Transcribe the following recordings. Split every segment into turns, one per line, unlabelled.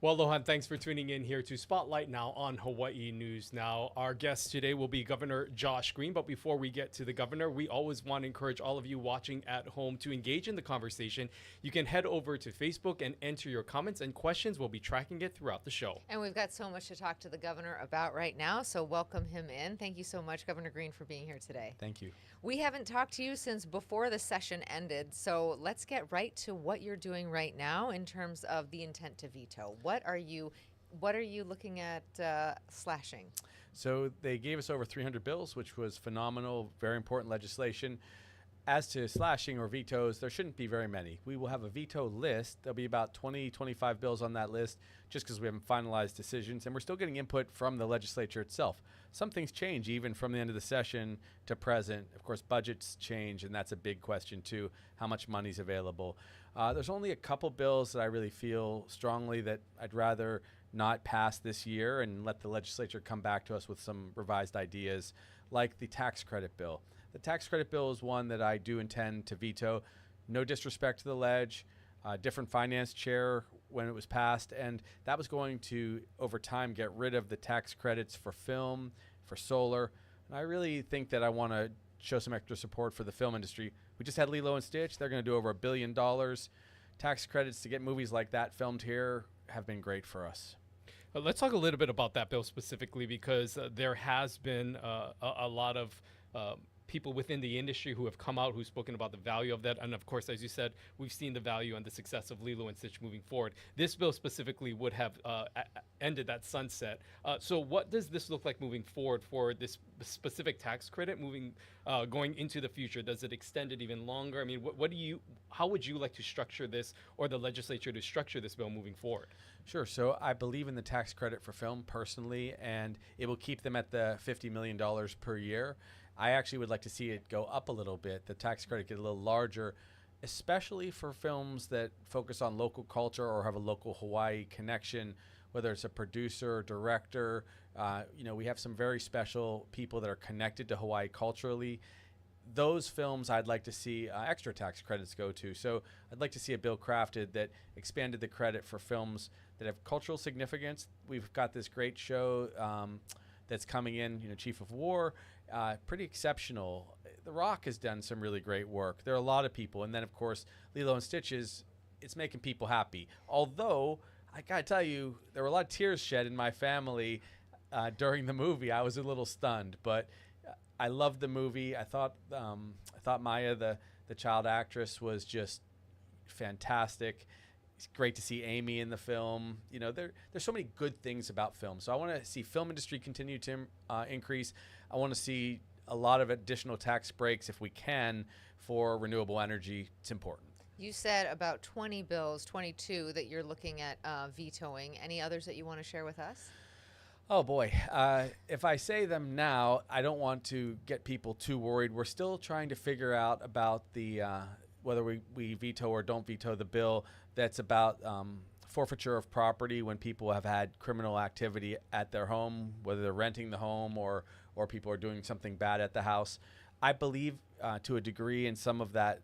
Well, Lohan, thanks for tuning in here to Spotlight Now on Hawaii News Now. Our guest today will be Governor Josh Green. But before we get to the governor, we always want to encourage all of you watching at home to engage in the conversation. You can head over to Facebook and enter your comments and questions. We'll be tracking it throughout the show.
And we've got so much to talk to the governor about right now, so welcome him in. Thank you so much, Governor Green, for being here today.
Thank you.
We haven't talked to you since before the session ended, so let's get right to what you're doing right now in terms of the intent to veto. What are you looking at slashing?
So they gave us over 300 bills, which was phenomenal, very important legislation. As to slashing or vetoes, there shouldn't be very many. We will have a veto list. There'll be about 20, 25 bills on that list just because we haven't finalized decisions, and we're still getting input from the legislature itself. Some things change even from the end of the session to present. Of course, budgets change, and that's a big question too, how much money's available. There's only a couple bills that I really feel strongly that I'd rather not pass this year and let the legislature come back to us with some revised ideas, like the tax credit bill. The tax credit bill is one that I do intend to veto. No disrespect to the ledge, different finance chair when it was passed, and that was going to, over time, get rid of the tax credits for film, for solar. And I really think that I want to show some extra support for the film industry. We just had Lilo and Stitch. They're going to do over $1 billion. Tax credits to get movies like that filmed here have been great for us.
Let's talk a little bit about that bill specifically, because there has been a lot of people within the industry who have come out, who've spoken about the value of that. And of course, as you said, we've seen the value and the success of Lilo and Stitch moving forward. This bill specifically would have ended that sunset. So what does this look like moving forward for this specific tax credit going into the future? Does it extend it even longer? I mean, how would you like to structure this, or the legislature to structure this bill moving forward?
Sure. So I believe in the tax credit for film personally, and it will keep them at the $50 million per year. I actually would like to see it go up a little bit, the tax credit get a little larger, especially for films that focus on local culture or have a local Hawaii connection, whether it's a producer, director. We have some very special people that are connected to Hawaii culturally. Those films I'd like to see extra tax credits go to. So I'd like to see a bill crafted that expanded the credit for films that have cultural significance. We've got this great show that's coming in, Chief of War, pretty exceptional. The Rock has done some really great work. There are a lot of people. And then, of course, Lilo and Stitch it's making people happy. Although, I got to tell you, there were a lot of tears shed in my family during the movie. I was a little stunned, but I loved the movie. I thought Maya, the child actress, was just fantastic. It's great to see Amy in the film. There's so many good things about film. So I want to see film industry continue to increase. I want to see a lot of additional tax breaks if we can for renewable energy. It's important.
You said about 20 bills, 22 that you're looking at vetoing. Any others that you want to share with us?
Oh boy, if I say them now, I don't want to get people too worried. We're still trying to figure out about the whether we veto or don't veto the bill that's about forfeiture of property when people have had criminal activity at their home, whether they're renting the home or people are doing something bad at the house. I believe to a degree in some of that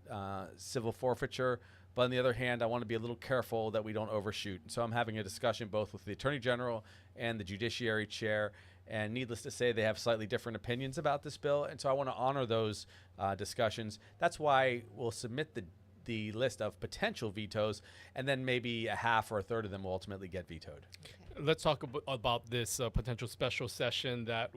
civil forfeiture. But on the other hand, I want to be a little careful that we don't overshoot. So I'm having a discussion both with the Attorney General and the Judiciary Chair. And needless to say, they have slightly different opinions about this bill. And so I want to honor those discussions. That's why we'll submit the list of potential vetoes, and then maybe a half or a third of them will ultimately get vetoed.
Okay. Let's talk about this potential special session that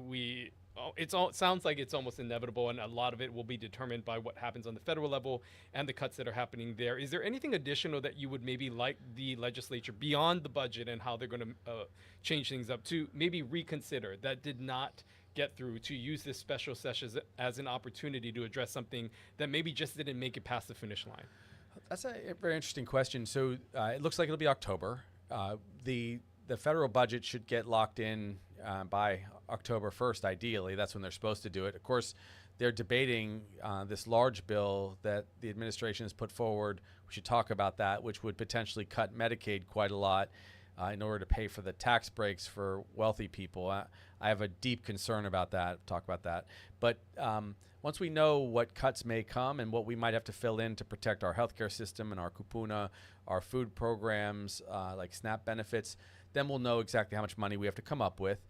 sounds like it's almost inevitable, and a lot of it will be determined by what happens on the federal level and the cuts that are happening there. Is there anything additional that you would maybe like the legislature, beyond the budget and how they're going to change things up, to maybe reconsider that did not get through, to use this special session as an opportunity to address something that maybe just didn't make it past the finish line?
That's a very interesting question. So it looks like it'll be October. The federal budget should get locked in by October 1st, ideally. That's when they're supposed to do it. Of course, they're debating this large bill that the administration has put forward. We should talk about that, which would potentially cut Medicaid quite a lot. in order to pay for the tax breaks for wealthy people. I have a deep concern about that. Talk about that. But once we know what cuts may come and what we might have to fill in to protect our healthcare system and our kupuna, our food programs like SNAP benefits, then we'll know exactly how much money we have to come up with.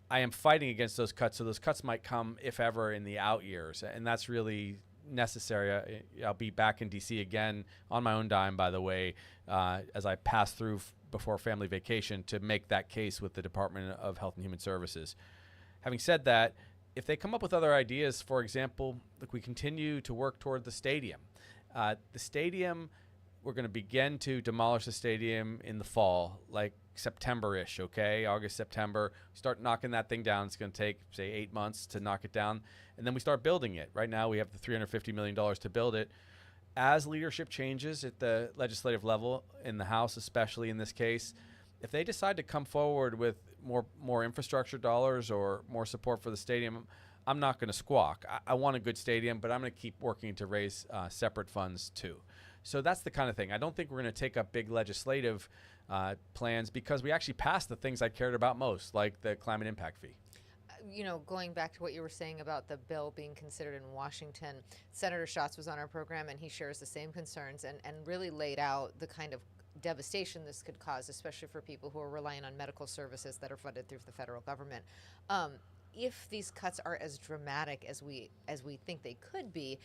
I am fighting against those cuts, so those cuts might come, if ever, in the out years, and that's really necessary. I'll be back in D.C. again on my own dime, by the way, as I pass through before family vacation to make that case with the Department of Health and Human Services. Having said that, if they come up with other ideas, for example, look, we continue to work toward the stadium. The stadium, we're going to begin to demolish the stadium in the fall, like September-ish, okay? August, September. Start knocking that thing down. It's going to take, say, 8 months to knock it down. And then we start building it. Right now we have the $350 million to build it. As leadership changes at the legislative level, in the House especially in this case, if they decide to come forward with more infrastructure dollars or more support for the stadium, I'm not going to squawk. I want a good stadium, but I'm going to keep working to raise separate funds too. So that's the kind of thing. I don't think we're going to take up big legislative plans because we actually passed the things I cared about most, like the climate impact fee.
You know, going back to what you were saying about the bill being considered in Washington, Senator Schatz was on our program and he shares the same concerns and really laid out the kind of devastation this could cause, especially for people who are relying on medical services that are funded through the federal government. If these cuts are as dramatic as we think they could be,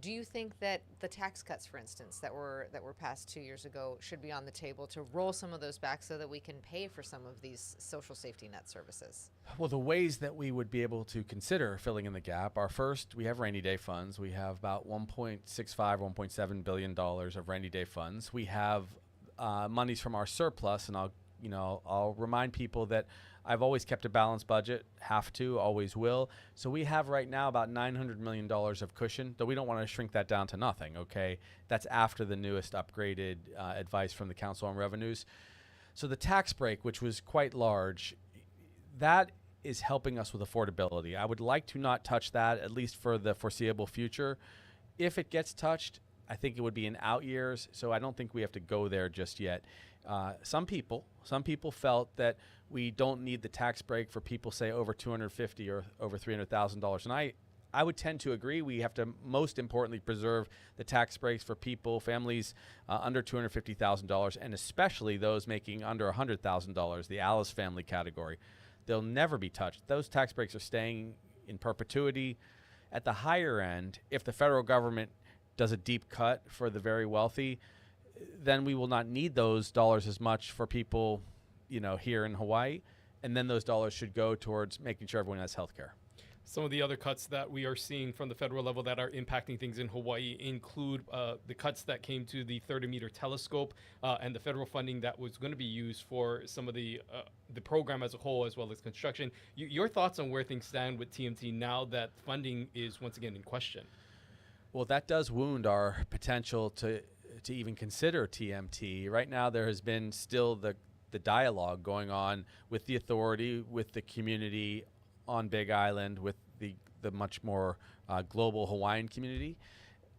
do you think that the tax cuts, for instance, that were passed 2 years ago should be on the table to roll some of those back so that we can pay for some of these social safety net services?
Well, the ways that we would be able to consider filling in the gap are, first, we have rainy day funds. We have about $1.65, $1.7 billion of rainy day funds. We have monies from our surplus, and I'll remind people that I've always kept a balanced budget, have to, always will. So we have right now about $900 million of cushion, though we don't want to shrink that down to nothing, okay? That's after the newest upgraded advice from the Council on Revenues. So the tax break, which was quite large, that is helping us with affordability. I would like to not touch that, at least for the foreseeable future. If it gets touched, I think it would be in out years, so I don't think we have to go there just yet. Some people felt that we don't need the tax break for people, say, over $250,000 or over $300,000, and I would tend to agree. We have to most importantly preserve the tax breaks for people, families under $250,000, and especially those making under $100,000, the Alice family category. They'll never be touched. Those tax breaks are staying in perpetuity. At the higher end, if the federal government does a deep cut for the very wealthy, then we will not need those dollars as much for people, here in Hawaii. And then those dollars should go towards making sure everyone has health care.
Some of the other cuts that we are seeing from the federal level that are impacting things in Hawaii include the cuts that came to the 30-meter telescope and the federal funding that was going to be used for some of the program as a whole, as well as construction. Your thoughts on where things stand with TMT now that funding is once again in question?
Well, that does wound our potential to even consider TMT. Right now, there has been still the dialogue going on with the authority, with the community on Big Island, with the much more global Hawaiian community.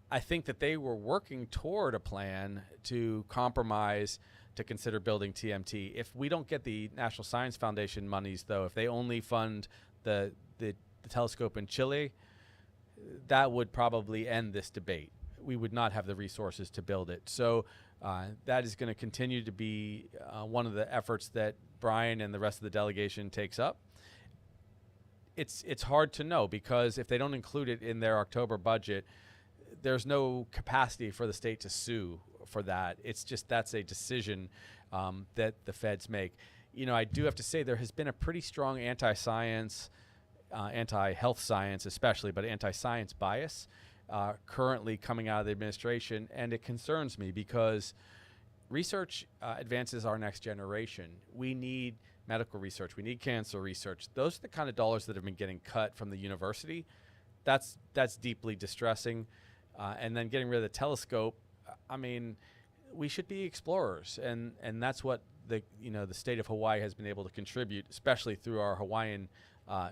I think that they were working toward a plan to compromise to consider building TMT. If we don't get the National Science Foundation monies, though, if they only fund the telescope in Chile, that would probably end this debate. We would not have the resources to build it. So that is going to continue to be one of the efforts that Brian and the rest of the delegation takes up. It's hard to know because if they don't include it in their October budget, there's no capacity for the state to sue for that. It's just that's a decision that the feds make. I do have to say there has been a pretty strong anti-science, anti-health science especially, but anti-science bias currently coming out of the administration, and it concerns me because research advances our next generation. We need medical research. We need cancer research. Those are the kind of dollars that have been getting cut from the university. That's deeply distressing. And then getting rid of the telescope, we should be explorers, and that's what the state of Hawaii has been able to contribute, especially through our Hawaiian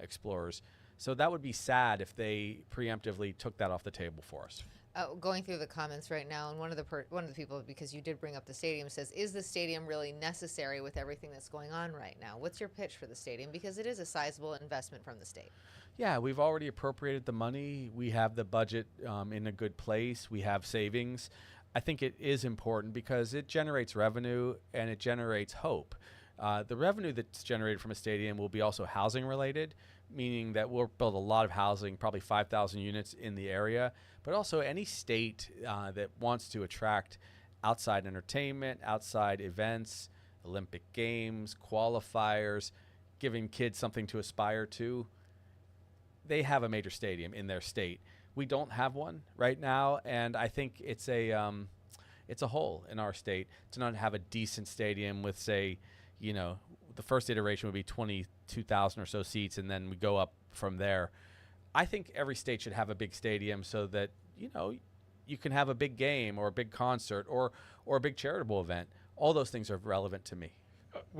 explorers. So that would be sad if they preemptively took that off the table for us.
Going through the comments right now, and one of the people, because you did bring up the stadium, says, "Is the stadium really necessary with everything that's going on right now?" What's your pitch for the stadium? Because it is a sizable investment from the state.
Yeah, we've already appropriated the money. We have the budget in a good place. We have savings. I think it is important because it generates revenue and it generates hope. The revenue that's generated from a stadium will be also housing related, meaning that we'll build a lot of housing, probably 5,000 units in the area, but also any state that wants to attract outside entertainment, outside events, Olympic Games, qualifiers, giving kids something to aspire to. They have a major stadium in their state. We don't have one right now, and I think it's a hole in our state to not have a decent stadium with, say, the first iteration would be 22,000 or so seats, and then we go up from there. I think every state should have a big stadium so that you can have a big game or a big concert or a big charitable event. All those things are relevant to me.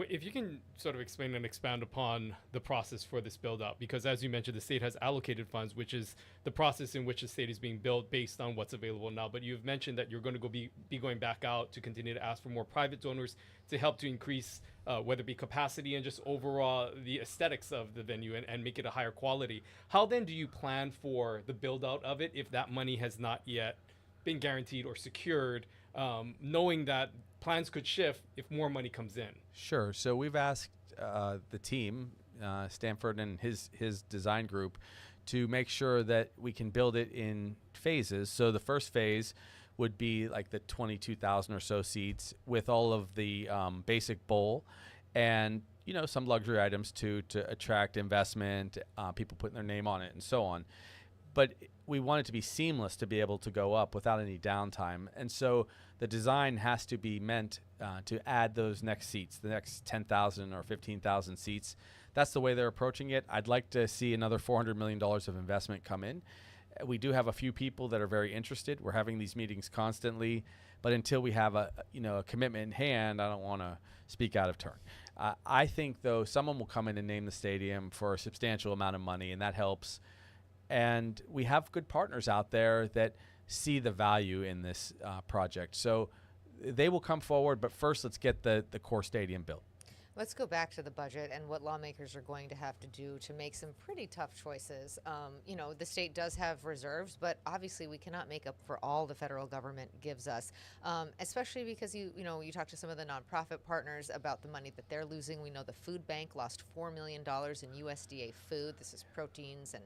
If you can sort of explain and expand upon the process for this build out, because as you mentioned, the state has allocated funds, which is the process in which the state is being built based on what's available now. But you've mentioned that you're going to be going back out to continue to ask for more private donors to help to increase whether it be capacity and just overall the aesthetics of the venue and make it a higher quality. How then do you plan for the build out of it if that money has not yet been guaranteed or secured, knowing that plans could shift if more money comes in?
Sure. So we've asked the team, Stanford and his design group, to make sure that we can build it in phases. So the first phase would be like the 22,000 or so seats with all of the basic bowl and some luxury items to attract investment, people putting their name on it and so on. But we want it to be seamless to be able to go up without any downtime. And so the design has to be meant to add those next seats, the next 10,000 or 15,000 seats. That's the way they're approaching it. I'd like to see another $400 million of investment come in. We do have a few people that are very interested. We're having these meetings constantly, but until we have a commitment in hand, I don't want to speak out of turn. I think, though, someone will come in and name the stadium for a substantial amount of money, and that helps. And we have good partners out there that see the value in this project. So they will come forward, but first let's get the core stadium built.
Let's go back to the budget and what lawmakers are going to have to do to make some pretty tough choices. The state does have reserves, but obviously we cannot make up for all the federal government gives us, especially because you talk to some of the nonprofit partners about the money that they're losing. We know the food bank lost $4 million in USDA food. This is proteins and,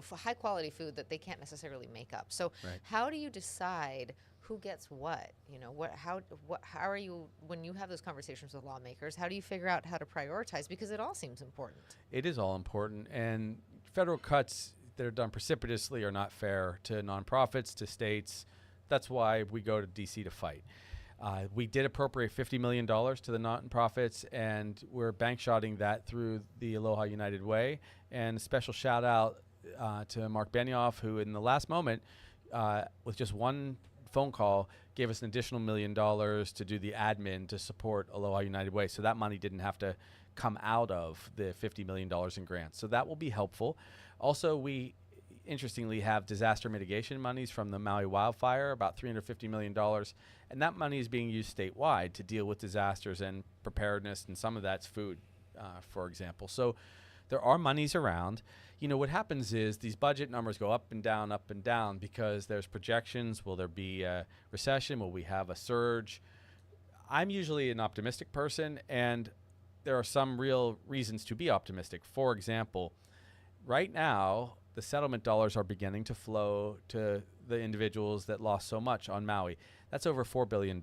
for high quality food that they can't necessarily make up. So
Right.
How do you decide who gets what? How are you, when you have those conversations with lawmakers, how do you figure out how to prioritize? Because it all seems important.
It is all important, and federal cuts that are done precipitously are not fair to nonprofits, to states. That's why we go to D.C. to fight. We did appropriate $50 million to the nonprofits, and we're bank shotting that through the Aloha United Way. And a special shout out to Mark Benioff, who in the last moment, with just one phone call, gave us an additional $1 million to do the admin to support Aloha United Way. So that money didn't have to come out of the $50 million in grants. So that will be helpful. Also, we interestingly have disaster mitigation monies from the Maui wildfire, about $350 million. And that money is being used statewide to deal with disasters and preparedness, and some of that's food, for example. So there are monies around. What happens is these budget numbers go up and down because there's projections. Will there be a recession? Will we have a surge? I'm usually an optimistic person, and there are some real reasons to be optimistic. For example, right now, the settlement dollars are beginning to flow to the individuals that lost so much on Maui. That's over $4 billion.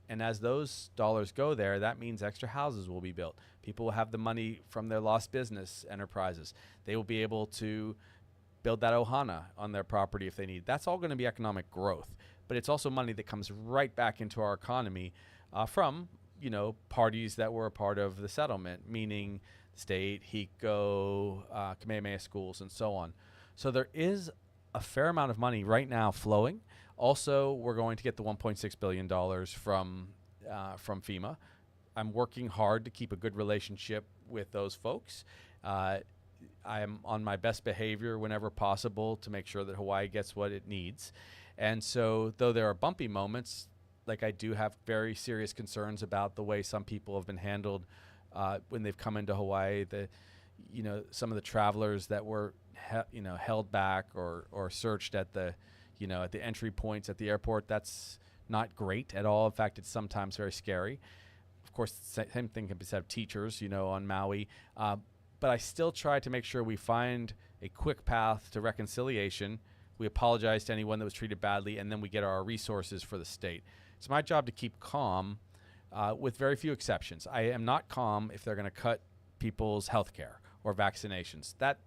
And as those dollars go there, that means extra houses will be built. People will have the money from their lost business enterprises. They will be able to build that ohana on their property if they need. That's all going to be economic growth. But it's also money that comes right back into our economy from, parties that were a part of the settlement, meaning state, HECO, Kamehameha schools, and so on. So there is a fair amount of money right now flowing. Also, we're going to get the $1.6 billion from FEMA. I'm working hard to keep a good relationship with those folks. I am on my best behavior whenever possible to make sure that Hawaii gets what it needs. And so, though there are bumpy moments, like I do have very serious concerns about the way some people have been handled when they've come into Hawaii. Some of the travelers that were held back or searched at the at the entry points at the airport. That's not great at all. In fact, it's sometimes very scary. Of course, the same thing can be said of teachers, on Maui. But I still try to make sure we find a quick path to reconciliation. We apologize to anyone that was treated badly, and then we get our resources for the state. It's my job to keep calm, with very few exceptions. I am not calm if they're going to cut people's health care or vaccinations. That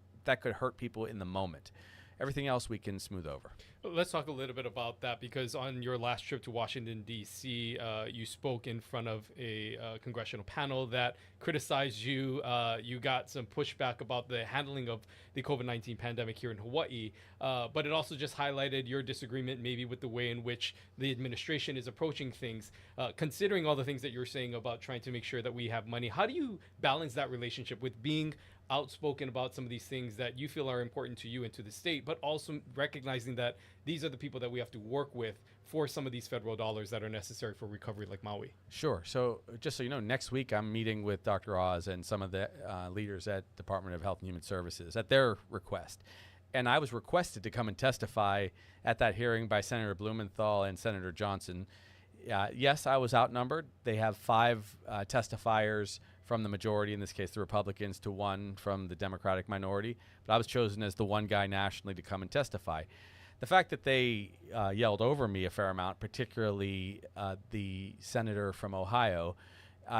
could hurt people in the moment. Everything else we can smooth over.
Let's talk a little bit about that, because on your last trip to Washington, D.C., you spoke in front of a congressional panel that criticized you. You got some pushback about the handling of the COVID-19 pandemic here in Hawaii, but it also just highlighted your disagreement maybe with the way in which the administration is approaching things. Considering all the things that you're saying about trying to make sure that we have money, how do you balance that relationship with being outspoken about some of these things that you feel are important to you and to the state, but also recognizing that these are the people that we have to work with for some of these federal dollars that are necessary for recovery like Maui?
Sure. So just so you know, next week I'm meeting with Dr. Oz and some of the leaders at Department of Health and Human Services at their request. And I was requested to come and testify at that hearing by Senator Blumenthal and Senator Johnson. Yes, I was outnumbered. They have 5 testifiers from the majority, in this case the Republicans, to 1 from the Democratic minority. But I was chosen as the one guy nationally to come and testify. The fact that they yelled over me a fair amount, particularly the senator from Ohio,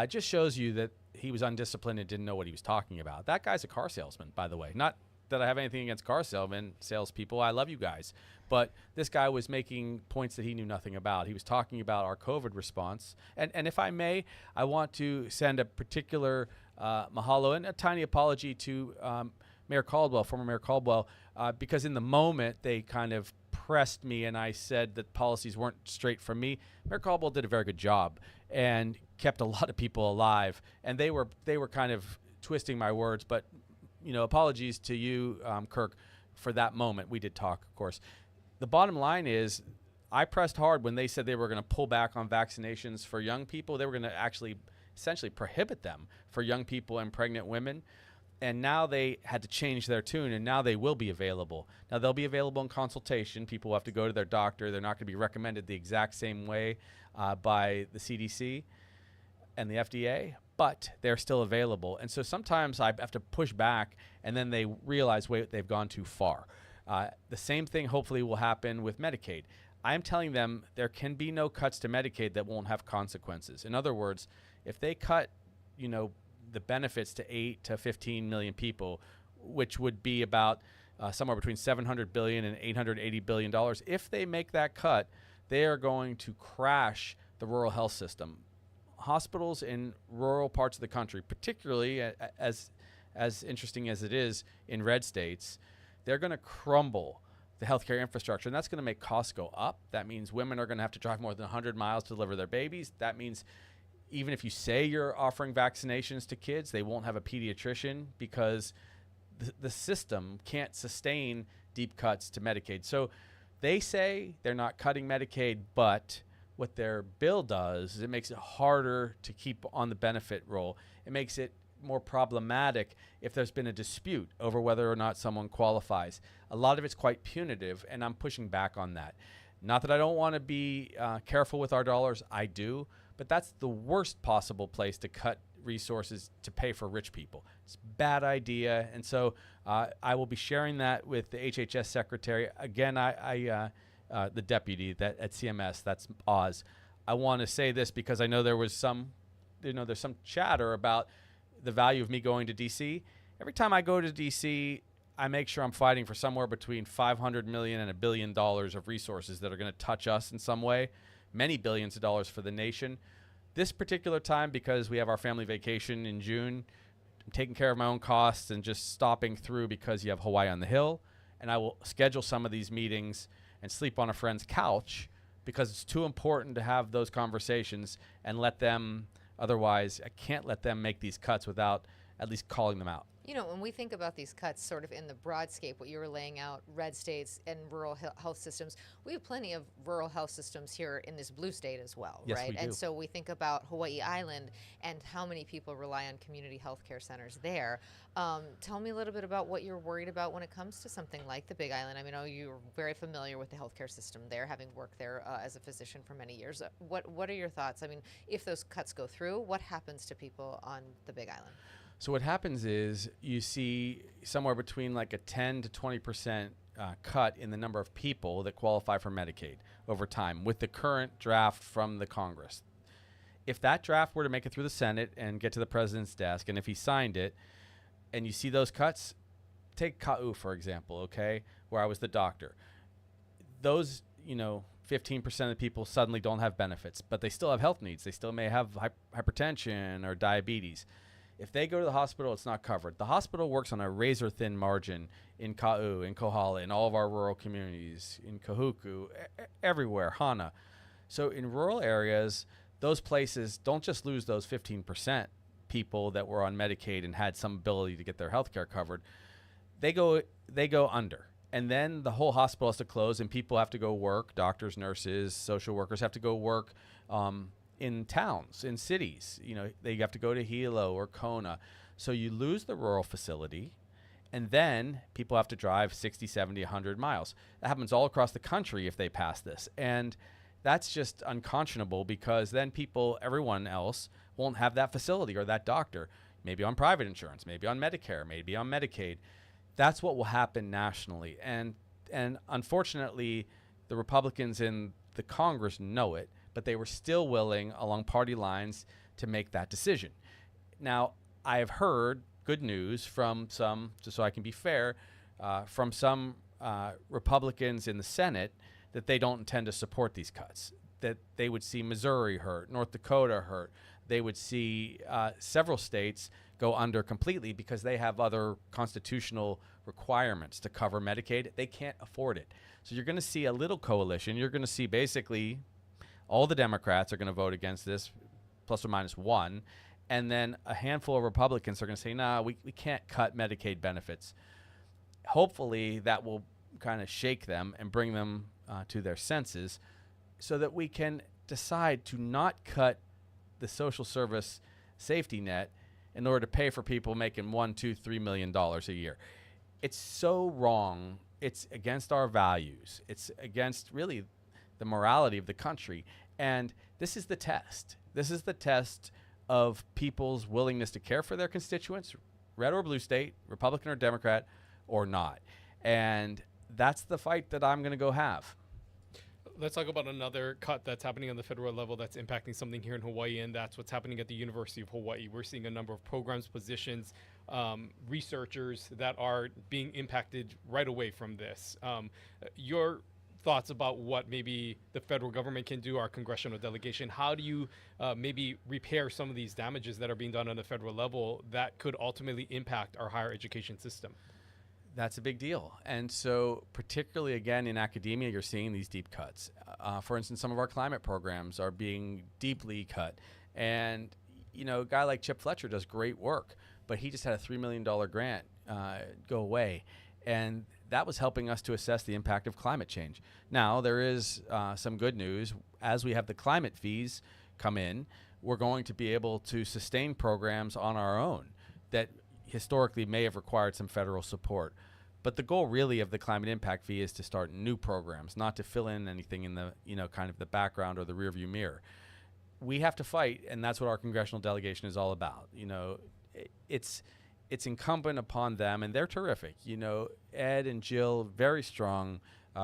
just shows you that he was undisciplined and didn't know what he was talking about. That guy's a car salesman, by the way. Not that I have anything against car salespeople. I love you guys. But this guy was making points that he knew nothing about. He was talking about our COVID response. And if I may, I want to send a particular mahalo and a tiny apology to Mayor Caldwell, former Mayor Caldwell, because in the moment they kind of pressed me and I said that policies weren't straight from me. Mayor Caldwell did a very good job and kept a lot of people alive. And they were kind of twisting my words. But, apologies to you, Kirk, for that moment. We did talk, of course. The bottom line is I pressed hard when they said they were going to pull back on vaccinations for young people. They were going to actually essentially prohibit them for young people and pregnant women. And now they had to change their tune, and now they will be available. Now, they'll be available in consultation. People will have to go to their doctor. They're not going to be recommended the exact same way by the CDC and the FDA, but they're still available. And so sometimes I have to push back, and then they realize, wait, they've gone too far. The same thing hopefully will happen with Medicaid. I am telling them there can be no cuts to Medicaid that won't have consequences. In other words, if they cut, the benefits to 8 to 15 million people, which would be about somewhere between $700 billion and $880 billion, if they make that cut, they are going to crash the rural health system. Hospitals in rural parts of the country, particularly as interesting as it is in red states, they're going to crumble the healthcare infrastructure, and that's going to make costs go up. That means women are going to have to drive more than 100 miles to deliver their babies. That means even if you say you're offering vaccinations to kids, they won't have a pediatrician because the system can't sustain deep cuts to Medicaid. So they say they're not cutting Medicaid, but what their bill does is it makes it harder to keep on the benefit roll. It makes it more problematic if there's been a dispute over whether or not someone qualifies. A lot of it's quite punitive, and I'm pushing back on that. Not that I don't want to be careful with our dollars. I do. But that's the worst possible place to cut resources to pay for rich people. It's a bad idea. And so I will be sharing that with the HHS secretary. Again, the deputy at CMS, that's Oz. I want to say this because I know there's some chatter about the value of me going to D.C. Every time I go to D.C., I make sure I'm fighting for somewhere between $500 million and $1 billion of resources that are going to touch us in some way. Many billions of dollars for the nation. This particular time, because we have our family vacation in June, I'm taking care of my own costs and just stopping through because you have Hawaii on the Hill. And I will schedule some of these meetings and sleep on a friend's couch because it's too important to have those conversations and let them, otherwise I can't let them make these cuts without at least calling them out.
You know, when we think about these cuts sort of in the broadscape, what you were laying out, red states and rural health systems, we have plenty of rural health systems here in this blue state as well,
Yes,
right?
we
And
do.
so we think about Hawaii Island and how many people rely on community health care centers there. Tell me a little bit about what you're worried about when it comes to something like the Big Island. I mean, I know you're very familiar with the healthcare system there, having worked there as a physician for many years. What are your thoughts? I mean, if those cuts go through, what happens to people on the Big Island?
So what happens is you see somewhere between like a 10 to 20% cut in the number of people that qualify for Medicaid over time with the current draft from the Congress. If that draft were to make it through the Senate and get to the president's desk, and if he signed it, and you see those cuts, take Ka'u, for example, okay, where I was the doctor. Those, 15% of the people suddenly don't have benefits, but they still have health needs. They still may have hypertension or diabetes. If they go to the hospital, it's not covered. The hospital works on a razor-thin margin in Ka'u, in Kohala, in all of our rural communities, in Kahuku, everywhere, Hana. So in rural areas, those places don't just lose those 15% people that were on Medicaid and had some ability to get their health care covered. They go under. And then the whole hospital has to close and people have to go work. Doctors, nurses, social workers have to go work in towns, in cities. They have to go to Hilo or Kona. So you lose the rural facility, and then people have to drive 60, 70, 100 miles. That happens all across the country if they pass this. And that's just unconscionable because then everyone else won't have that facility or that doctor, maybe on private insurance, maybe on Medicare, maybe on Medicaid. That's what will happen nationally. And unfortunately, the Republicans in the Congress know it, but they were still willing along party lines to make that decision. Now, I have heard good news from some, just so I can be fair, from some Republicans in the Senate that they don't intend to support these cuts, that they would see Missouri hurt, North Dakota hurt. They would see several states go under completely because they have other constitutional requirements to cover Medicaid. They can't afford it. So you're going to see a little coalition. You're going to see basically all the Democrats are going to vote against this, plus or minus one. And then a handful of Republicans are going to say, nah, we can't cut Medicaid benefits. Hopefully that will kind of shake them and bring them to their senses so that we can decide to not cut the social service safety net in order to pay for people making $1, $2, $3 million a year. It's so wrong. It's against our values. It's against really the morality of the country. And this is the test. This is the test of people's willingness to care for their constituents, red or blue state, Republican or Democrat, or not. And that's the fight that I'm going to go have.
Let's talk about another cut that's happening on the federal level that's impacting something here in Hawaii, and that's what's happening at the University of Hawaii. We're seeing a number of programs, positions, researchers that are being impacted right away from this. Your thoughts about what maybe the federal government can do, our congressional delegation? How do you maybe repair some of these damages that are being done on the federal level that could ultimately impact our higher education system?
That's a big deal. And so particularly, again, in academia, you're seeing these deep cuts. For instance, some of our climate programs are being deeply cut. And, a guy like Chip Fletcher does great work, but he just had a $3 million grant go away. And that was helping us to assess the impact of climate change. Now, there is some good news. As we have the climate fees come in, we're going to be able to sustain programs on our own that historically may have required some federal support. But the goal really of the climate impact fee is to start new programs, not to fill in anything in the, kind of the background or the rearview mirror. We have to fight, and that's what our congressional delegation is all about. It's incumbent upon them, and they're terrific. Ed and Jill, very strong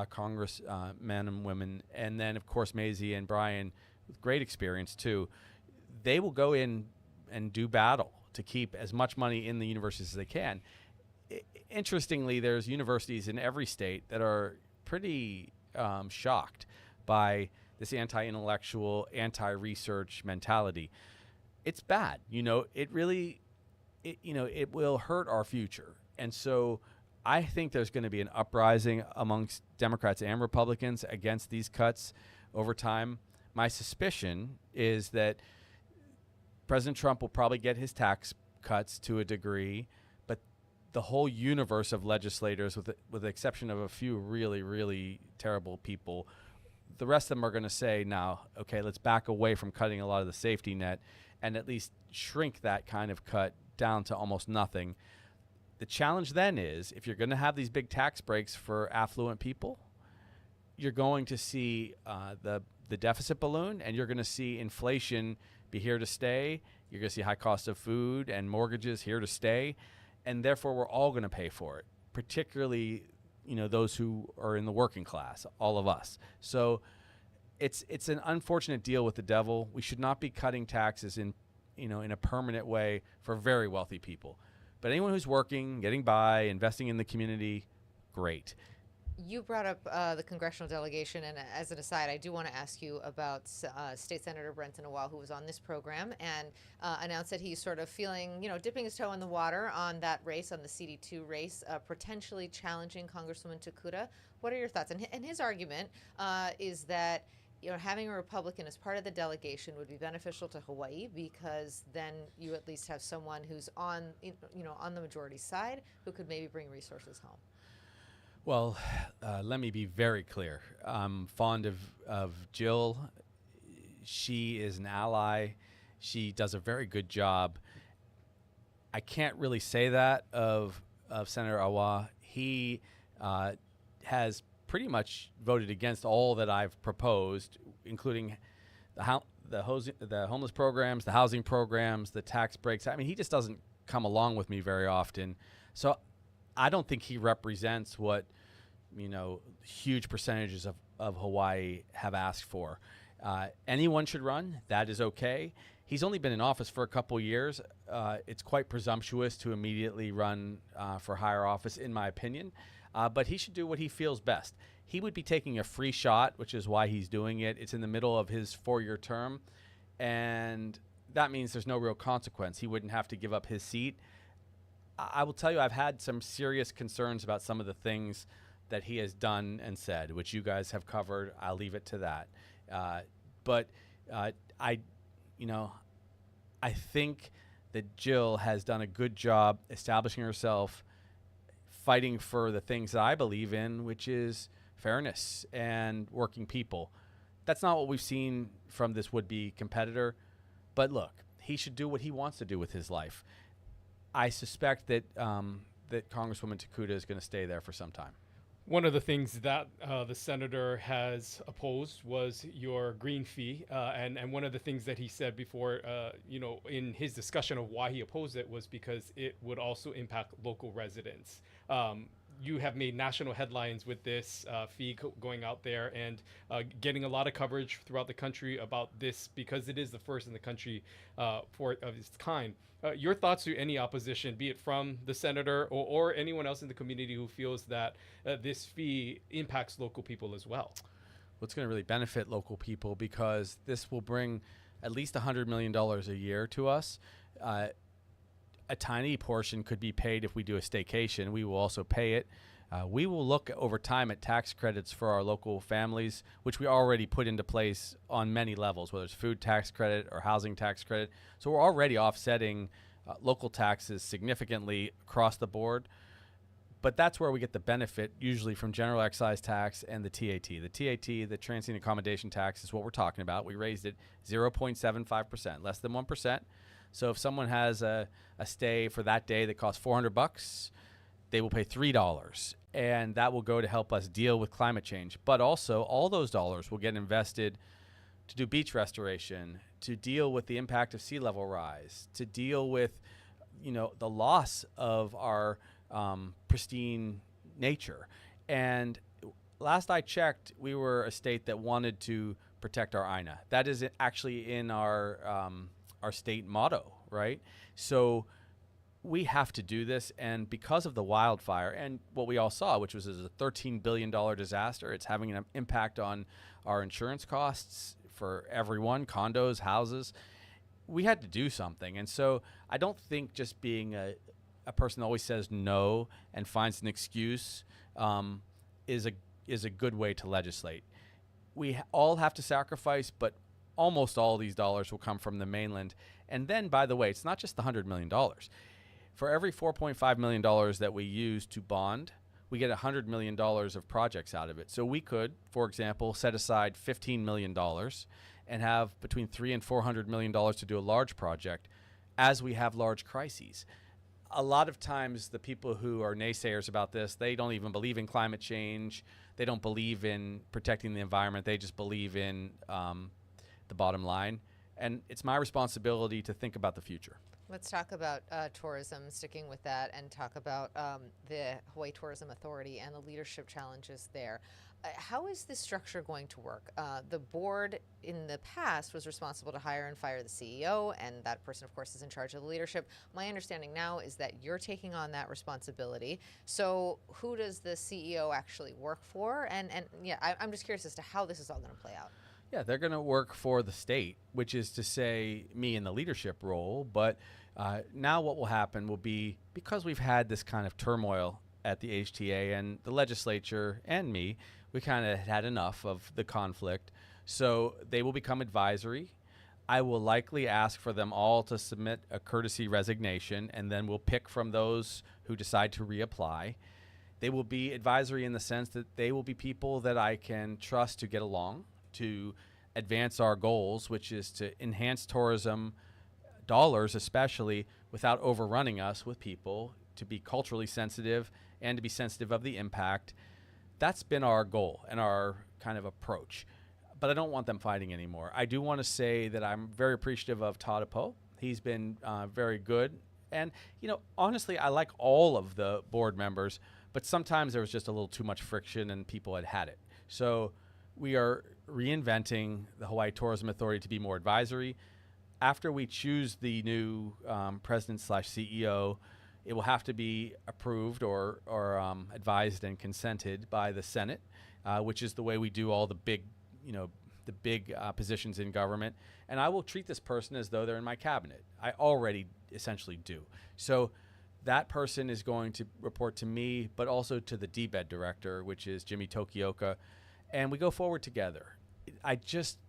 congressmen and women, and then, of course, Maisie and Brian, with great experience, too. They will go in and do battle to keep as much money in the universities as they can. Interestingly, there's universities in every state that are pretty shocked by this anti-intellectual, anti-research mentality. It's bad. It really, it will hurt our future. And so I think there's going to be an uprising amongst Democrats and Republicans against these cuts over time. My suspicion is that President Trump will probably get his tax cuts to a degree, but the whole universe of legislators, with the exception of a few really, really terrible people, the rest of them are going to say, now, okay, let's back away from cutting a lot of the safety net and at least shrink that kind of cut down to almost nothing. The challenge then is, if you're going to have these big tax breaks for affluent people, you're going to see the deficit balloon, and you're going to see inflation be here to stay. You're going to see high cost of food and mortgages here to stay, and therefore we're all going to pay for it, particularly those who are in the working class, all of us. So it's an unfortunate deal with the devil. We should not be cutting taxes in a permanent way for very wealthy people. But anyone who's working, getting by, investing in the community, great.
You brought up the congressional delegation, and as an aside, I do want to ask you about State Senator Brenton Awal, who was on this program and announced that he's sort of feeling, dipping his toe in the water on that race, on the CD2 race, potentially challenging Congresswoman Takuda. What are your thoughts? And his argument is that having a Republican as part of the delegation would be beneficial to Hawaii, because then you at least have someone who's on the majority side who could maybe bring resources home.
Well, let me be very clear. I'm fond of Jill. She is an ally. She does a very good job. I can't really say that of Senator Awa. He has pretty much voted against all that I've proposed, including the homeless programs, the housing programs, the tax breaks. I mean, he just doesn't come along with me very often. So I don't think he represents what huge percentages of Hawaii have asked for. Anyone should run. That is okay. He's only been in office for a couple years. It's quite presumptuous to immediately run for higher office, in my opinion. But he should do what he feels best. He would be taking a free shot, which is why he's doing it. It's in the middle of his 4-year term, and that means there's no real consequence. He wouldn't have to give up his seat. I will tell you, I've had some serious concerns about some of the things that he has done and said, which you guys have covered. I'll leave it to that. But I think that Jill has done a good job establishing herself, fighting for the things that I believe in, which is fairness and working people. That's not what we've seen from this would-be competitor. But look, he should do what he wants to do with his life. I suspect that that Congresswoman Takuda is going to stay there for some time.
One of the things that the senator has opposed was your green fee. And one of the things that he said before, in his discussion of why he opposed it, was because it would also impact local residents. You have made national headlines with this fee going out there and getting a lot of coverage throughout the country about this, because it is the first in the country of its kind. Your thoughts to any opposition, be it from the senator or anyone else in the community who feels that this fee impacts local people as well?
Well, it's going to really benefit local people, because this will bring at least $100 million a year to us. A tiny portion could be paid if we do a staycation. We will also pay it. We will look over time at tax credits for our local families, which we already put into place on many levels, whether it's food tax credit or housing tax credit. So we're already offsetting local taxes significantly across the board. But that's where we get the benefit, usually from general excise tax and the TAT. The TAT, the transient accommodation tax, is what we're talking about. We raised it 0.75%, less than 1%. So if someone has a stay for that day that costs $400, they will pay $3, and that will go to help us deal with climate change. But also, all those dollars will get invested to do beach restoration, to deal with the impact of sea level rise, to deal with, the loss of our pristine nature. And last I checked, we were a state that wanted to protect our INA. That is actually in our state motto, right? So we have to do this, and because of the wildfire and what we all saw, which was a $13 billion disaster, it's having an impact on our insurance costs for everyone, condos, houses. We had to do something. And so I don't think just being a person that always says no and finds an excuse is a good way to legislate. We all have to sacrifice, but almost all these dollars will come from the mainland. And then, by the way, it's not just the $100 million. For every $4.5 million that we use to bond, we get $100 million of projects out of it. So we could, for example, set aside $15 million and have between $300 and $400 million to do a large project as we have large crises. A lot of times the people who are naysayers about this, they don't even believe in climate change. They don't believe in protecting the environment. They just believe in the bottom line. And it's my responsibility to think about the future.
Let's talk about tourism, sticking with that, and talk about the Hawaii Tourism Authority and the leadership challenges there. How is this structure going to work? The board in the past was responsible to hire and fire the CEO, and that person, of course, is in charge of the leadership. My understanding now is that you're taking on that responsibility. So who does the CEO actually work for? And yeah, I'm just curious as to how this is all going to play out.
Yeah, they're going to work for the state, which is to say me in the leadership role. But now what will happen will be, because we've had this kind of turmoil at the HTA and the legislature and me, we kind of had enough of the conflict. So they will become advisory. I will likely ask for them all to submit a courtesy resignation, and then we'll pick from those who decide to reapply. They will be advisory in the sense that they will be people that I can trust to get along, to advance our goals, which is to enhance tourism dollars, especially without overrunning us with people, to be culturally sensitive and to be sensitive of the impact. That's been our goal and our kind of approach. But I don't want them fighting anymore. I do want to say that I'm very appreciative of Todd Apo. He's been very good. And, honestly, I like all of the board members, but sometimes there was just a little too much friction and people had it. So we are reinventing the Hawaii Tourism Authority to be more advisory. After we choose the new president/CEO, it will have to be approved or advised and consented by the Senate, which is the way we do all the big, positions in government. And I will treat this person as though they're in my cabinet. I already essentially do. So that person is going to report to me, but also to the DBED director, which is Jimmy Tokioka. And we go forward together. I just,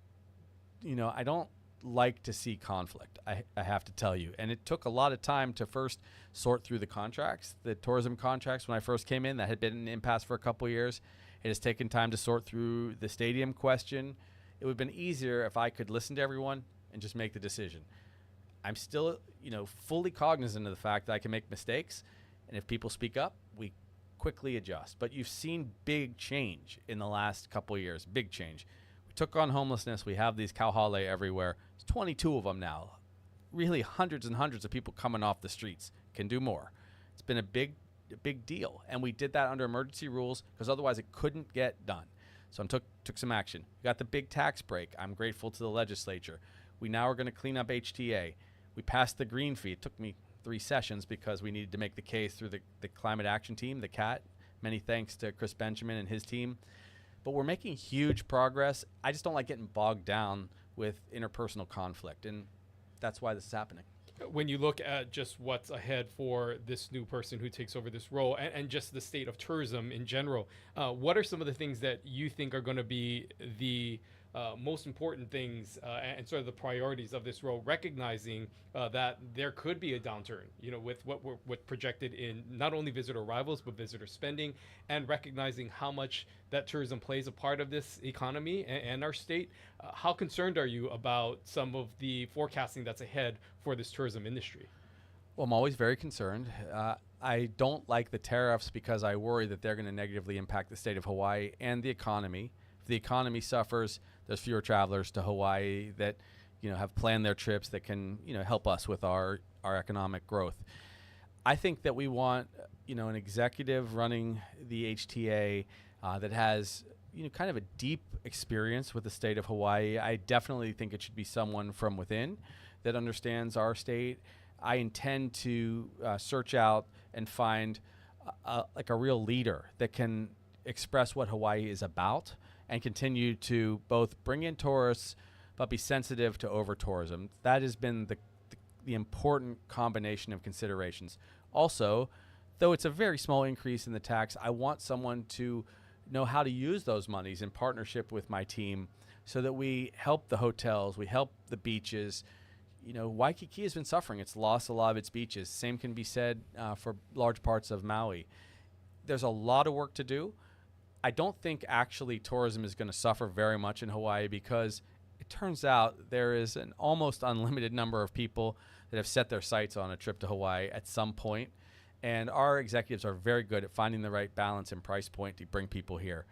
I don't like to see conflict, I have to tell you. And it took a lot of time to first sort through the contracts, the tourism contracts. When I first came in, that had been an impasse for a couple of years. It has taken time to sort through the stadium question. It would have been easier if I could listen to everyone and just make the decision. I'm still, fully cognizant of the fact that I can make mistakes. And if people speak up, we quickly adjust. But you've seen big change in the last couple of years, big change. We took on homelessness. We have these kauhale everywhere. There's 22 of them now. Really hundreds and hundreds of people coming off the streets. Can do more. It's been a big deal. And we did that under emergency rules because otherwise it couldn't get done. So I took some action. We got the big tax break. I'm grateful to the legislature. We now are going to clean up HTA. We passed the green fee. It took me 3 sessions because we needed to make the case through the climate action team, the CAT. Many thanks to Chris Benjamin and his team. But we're making huge progress. I just don't like getting bogged down with interpersonal conflict, and that's why this is happening.
When you look at just what's ahead for this new person who takes over this role and just the state of tourism in general, what are some of the things that you think are going to be the most important things and sort of the priorities of this role, recognizing that there could be a downturn, with what projected in not only visitor arrivals, but visitor spending, and recognizing how much that tourism plays a part of this economy and our state. How concerned are you about some of the forecasting that's ahead for this tourism industry?
Well, I'm always very concerned. I don't like the tariffs because I worry that they're going to negatively impact the state of Hawaii and the economy. If the economy suffers, there's fewer travelers to Hawaii that, have planned their trips that can, help us with our economic growth. I think that we want, an executive running the HTA that has, kind of a deep experience with the state of Hawaii. I definitely think it should be someone from within that understands our state. I intend to search out and find like a real leader that can express what Hawaii is about and continue to both bring in tourists but be sensitive to over-tourism. That has been the important combination of considerations. Also, though it's a very small increase in the tax, I want someone to know how to use those monies in partnership with my team so that we help the hotels, we help the beaches. You know, Waikiki has been suffering. It's lost a lot of its beaches. Same can be said for large parts of Maui. There's a lot of work to do. I don't think actually tourism is going to suffer very much in Hawaii because it turns out there is an almost unlimited number of people that have set their sights on a trip to Hawaii at some point. And our executives are very good at finding the right balance and price point to bring people here.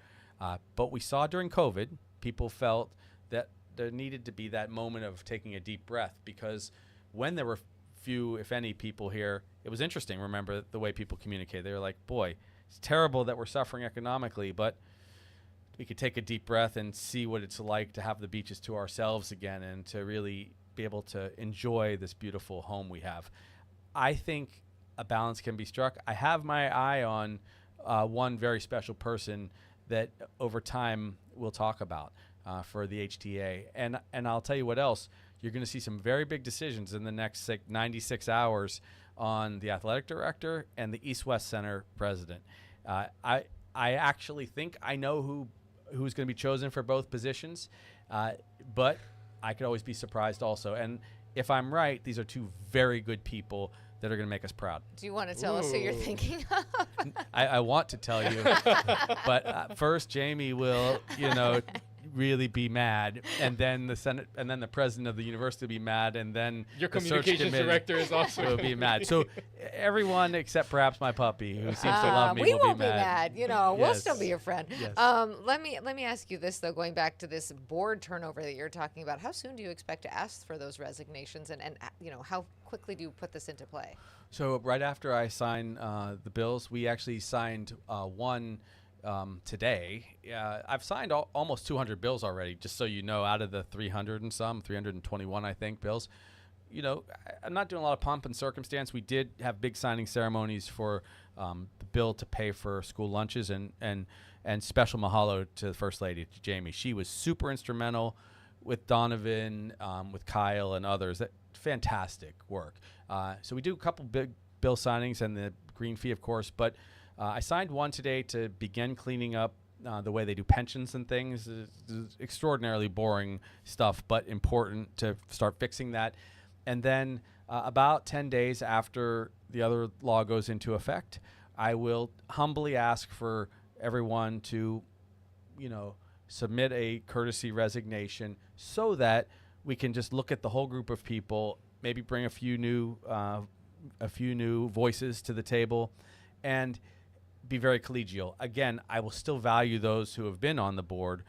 But we saw during COVID, people felt that there needed to be that moment of taking a deep breath, because when there were few, if any, people here, it was interesting. Remember the way people communicate. They were like, boy, it's terrible that we're suffering economically, but we could take a deep breath and see what it's like to have the beaches to ourselves again and to really be able to enjoy this beautiful home we have. I think a balance can be struck. I have my eye on one very special person that over time we'll talk about for the HTA. And I'll tell you what else. You're going to see some very big decisions in the next 96 hours on the athletic director and the East-West Center president. I actually think I know who's going to be chosen for both positions, but I could always be surprised also. And if I'm right, these are two very good people that are going to make us proud.
Do you want to tell us who you're thinking of?
I want to tell you, but first Jamie will, really be mad, and then the Senate, and then the president of the university will be mad, and then
your
the search
communications
committee
director is also
will be mad. So everyone except perhaps my puppy, who seems to love me,
we
will
won't
be mad.
We'll
Yes.
still be your friend.
Yes.
Let me ask you this though, going back to this board turnover that you're talking about. How soon do you expect to ask for those resignations, and how quickly do you put this into play?
So right after I sign the bills, we actually signed one today. I've signed almost 200 bills already, just so you know, out of the 321, I think, bills. I'm not doing a lot of pomp and circumstance. We did have big signing ceremonies for the bill to pay for school lunches, and special mahalo to the First Lady, to Jamie. She was super instrumental with Donovan, with Kyle and others. Fantastic work. So we do a couple big bill signings and the green fee, of course, but I signed one today to begin cleaning up the way they do pensions and things. It's extraordinarily boring stuff, but important to start fixing that. And then about 10 days after the other law goes into effect, I will humbly ask for everyone to, submit a courtesy resignation so that we can just look at the whole group of people, maybe bring a few new voices to the table, and be very collegial. Again, I will still value those who have been on the board,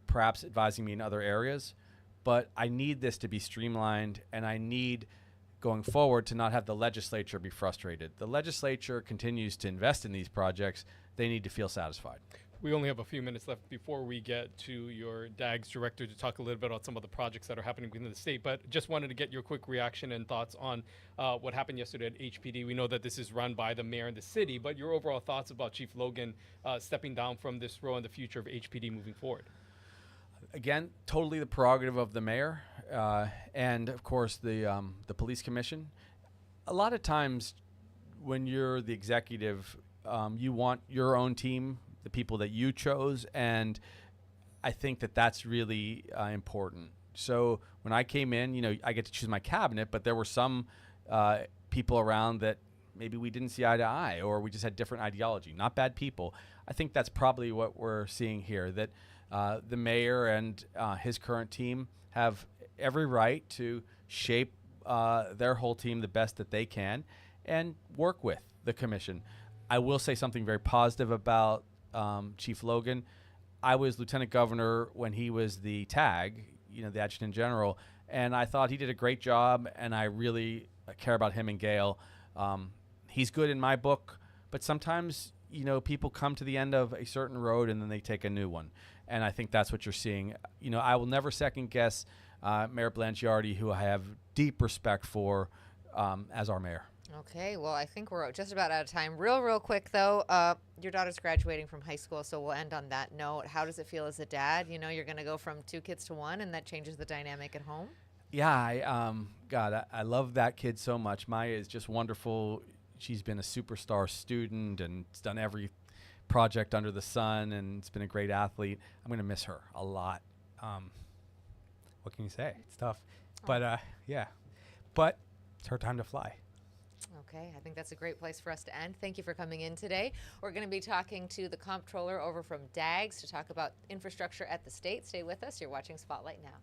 perhaps advising me in other areas, but I need this to be streamlined, and I need, going forward, to not have the legislature be frustrated. The legislature continues to invest in these projects. They need to feel satisfied.
We only have a few minutes left before we get to your DAG's director to talk a little bit about some of the projects that are happening within the state, but just wanted to get your quick reaction and thoughts on what happened yesterday at HPD. We know that this is run by the mayor and the city, but your overall thoughts about Chief Logan stepping down from this role and the future of HPD moving forward.
Again, totally the prerogative of the mayor and, of course, the police commission. A lot of times when you're the executive, you want your own team, the people that you chose, and I think that that's really important. So when I came in, I get to choose my cabinet, but there were some people around that maybe we didn't see eye to eye, or we just had different ideology. Not bad people. I think that's probably what we're seeing here, that the mayor and his current team have every right to shape their whole team the best that they can and work with the commission. I will say something very positive about Chief Logan. I was lieutenant governor when he was the TAG, the adjutant general, and I thought he did a great job, and I really care about him and Gail. He's good in my book, but sometimes, people come to the end of a certain road and then they take a new one, and I think that's what you're seeing. I will never second guess Mayor Blanchiardi, who I have deep respect for as our mayor.
Okay, well, I think we're just about out of time. Real quick, though, your daughter's graduating from high school, so we'll end on that note. How does it feel as a dad? You're going to go from 2 kids to 1, and that changes the dynamic at home?
Yeah, I love that kid so much. Maya is just wonderful. She's been a superstar student and has done every project under the sun, and it's been a great athlete. I'm going to miss her a lot.
um, what can you say? It's tough,
Oh.
but yeah, but it's her time to fly.
Okay, I think that's a great place for us to end. Thank you for coming in today. We're going to be talking to the comptroller over from DAGS to talk about infrastructure at the state. Stay with us. You're watching Spotlight Now.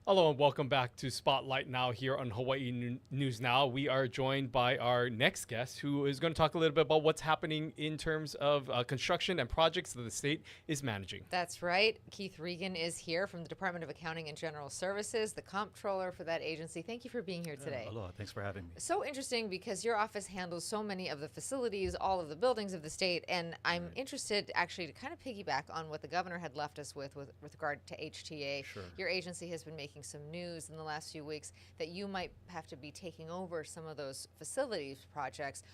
Hello and welcome back to Spotlight Now here on Hawaii News Now. We are joined by our next guest who is going to talk a little bit about what's happening in terms of construction and projects that the state is managing.
That's right. Keith Regan is here from the Department of Accounting and General Services, the comptroller for that agency. Thank you for being here today.
Aloha, thanks for having me.
So interesting because your office handles so many of the facilities, all of the buildings of the state, and I'm interested actually to kind of piggyback on what the governor had left us with regard to HTA.
Sure.
Your agency has been making some news in the last few weeks that you might have to be taking over some of those facilities projects.